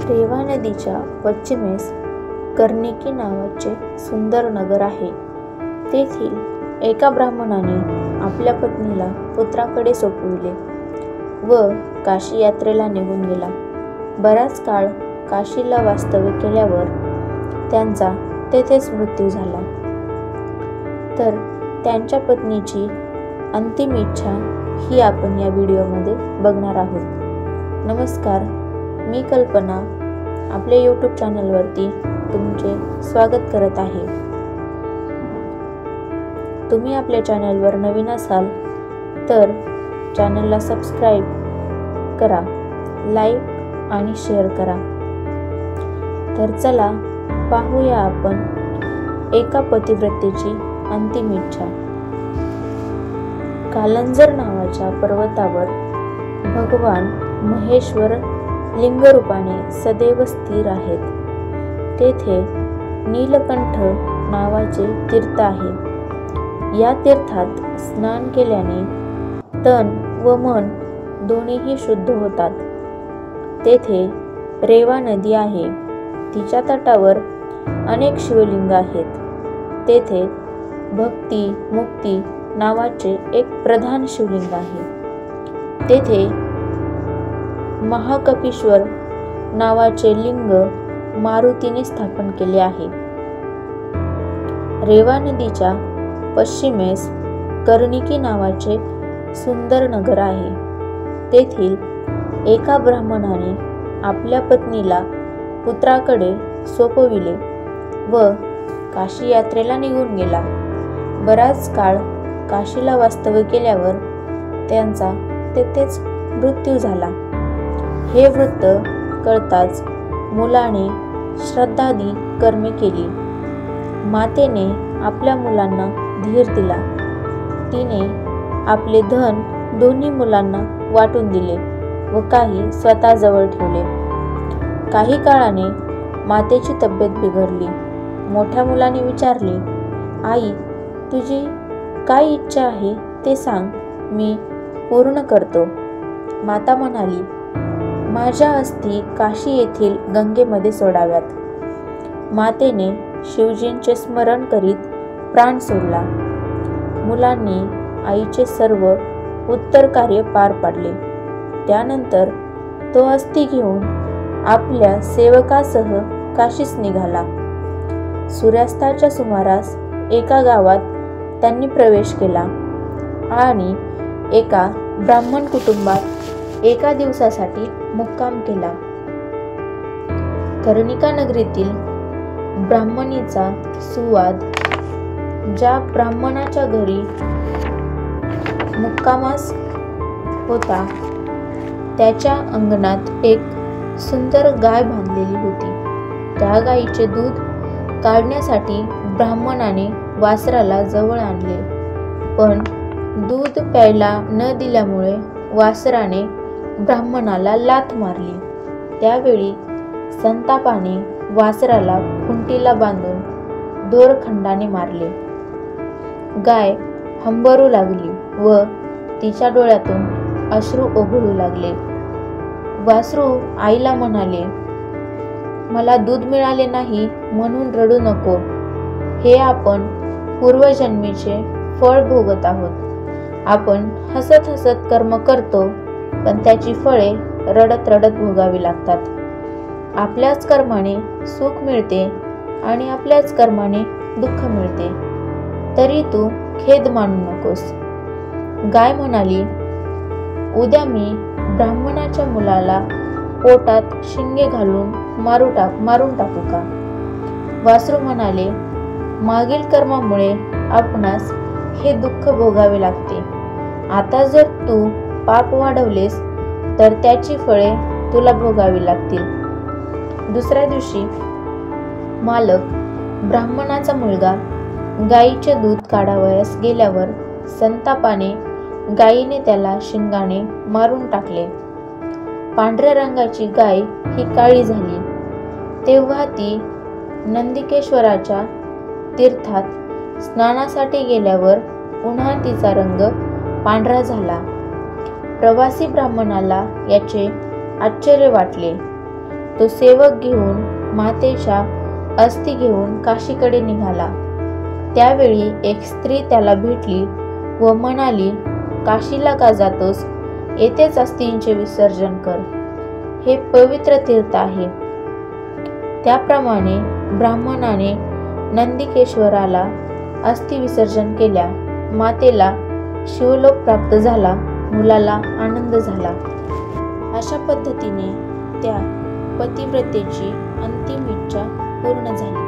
रेवा नदीच्या पश्चिमेस कर्णिकी नावाचे सुंदर नगर आहे. तेथील एका ब्राह्मणाने आपल्या पत्नीला पुत्राकडे सोपविले व काशी यात्रेला निघून गेला. बराच काळ काशीला वास्तव्य केल्यावर त्यांचा तेथेच मृत्यू झाला. तर त्यांच्या पत्नीची अंतिम इच्छा ही आपण या व्हिडिओमध्ये बघणार आहोत. नमस्कार, मी कल्पना आपल्या यूट्यूब चॅनलवरती तुमचे स्वागत करत आहे. तुम्ही आपल्या चॅनलवर नवीन असाल तर चॅनलला सबस्क्राईब करा, लाईक आणि शेअर करा. तर चला पाहूया आपण एका पतिव्रतेची अंतिम इच्छा. कालंजर नावाच्या पर्वतावर भगवान महेश्वर लिंगरूपाने सदैव स्थिर आहेत. तेथे नीलकंठ नावाचे तीर्थ आहे. या तीर्थात स्नान केल्याने तन व मन दोन्हीही शुद्ध होतात. तेथे रेवा नदी आहे. तिच्या तटावर अनेक शिवलिंग आहेत. तेथे भक्ती मुक्ती नावाचे एक प्रधान शिवलिंग आहे. तेथे महाकपीश्वर नावाचे लिंग मारुतीने स्थापन केले आहे. रेवा नदीच्या पश्चिमेस कर्णिकी नावाचे सुंदर नगर आहे. तेथील एका ब्राह्मणाने आपल्या पत्नीला पुत्राकडे सोपविले व काशी यात्रेला निघून गेला. बराच काळ काशीला वास्तव्य केल्यावर त्यांचा तेथेच मृत्यू झाला. हे वृत्त कळताच मुलाने श्राद्धादी कर्मे केली. मातेने आपल्या मुलांना धीर दिला. तिने आपले धन दोन्ही मुलांना वाटून दिले व काही स्वतःजवळ ठेवले. काही काळाने मातेची तब्येत बिघडली. मोठ्या मुलाने विचारले, आई, तुझी काय इच्छा आहे ते सांग, मी पूर्ण करतो. माता म्हणाली, माझ्या अस्थी काशी येथील गंगेमध्ये सोडाव्यात. मातेने शिवजींचे स्मरण करीत प्राण सोडला. मुलांनी आईचे सर्व उत्तर कार्य पार पाडले. त्यानंतर तो अस्थी घेऊन आपल्या सेवकासह काशीस निघाला. सूर्यास्ताच्या सुमारास एका गावात त्यांनी प्रवेश केला आणि एका ब्राह्मण कुटुंबात एका दिवसासाठी मुक्काम केला. कर्णिका नगरीतील ब्राह्मणीचा सुवाद ज्या ब्राह्मणाच्या घरी मुक्कामास होता त्याच्या अंगणात एक सुंदर गाय बांधलेली होती. त्या गायीचे दूध काढण्यासाठी ब्राह्मणाने वासराला जवळ आणले, पण दूध प्यायला न दिल्यामुळे वासराने ब्राह्मणाला लाथ मारली. त्यावेळी संतापाने वासराला खुंटीला बांधून दोरखंडाने मारले. गाय हंबरू लागली व तिच्या डोळ्यातून अश्रू ओघळू लागले. वासरू आईला म्हणाले, मला दूध मिळाले नाही म्हणून रडू नको. हे आपण पूर्वजन्मीचे फळ भोगत आहोत. आपण हसत हसत कर्म करतो, पण त्याची फळे रडत रडत भोगावी लागतात. आपल्याच कर्माने सुख मिळते आणि आपल्याच कर्माने दुःख मिळते, तरी तू खेद मानू नकोस. गाय म्हणाली, उद्या मी ब्राह्मणाच्या मुलाला पोटात शिंगे घालून मारून टाकू का? वासरू म्हणाले, मागील कर्मामुळे आपणास हे दुःख भोगावे लागते. आता जर तू पाप वाढवलेस तर त्याची फळे तुला भोगावी लागतील. दुसऱ्या दिवशी मालक ब्राह्मणाचा मुलगा गायीचे दूध काढावयास गेल्यावर संतापाने गायीने त्याला शिंगाने मारून टाकले. पांढऱ्या रंगाची गाय ही काळी झाली. तेव्हा ती नंदिकेश्वराच्या तीर्थात स्नानासाठी गेल्यावर पुन्हा तिचा रंग पांढरा झाला. प्रवासी ब्राह्मणाला याचे आश्चर्य वाटले. तो सेवक घेऊन मातेच्या अस्थी घेऊन काशीकडे निघाला. त्यावेळी एक स्त्री त्याला भेटली व म्हणाली, काशीला का जातोस? येथेच अस्थींचे विसर्जन कर. हे पवित्र तीर्थ आहे. त्याप्रमाणे ब्राह्मणाने नंदिकेश्वराला अस्थि विसर्जन केल्या. मातेला शिवलोक प्राप्त झाला. मुलाला आनंद झाला. अशा पद्धतीने त्या पतिव्रतेची अंतिम इच्छा पूर्ण झाली.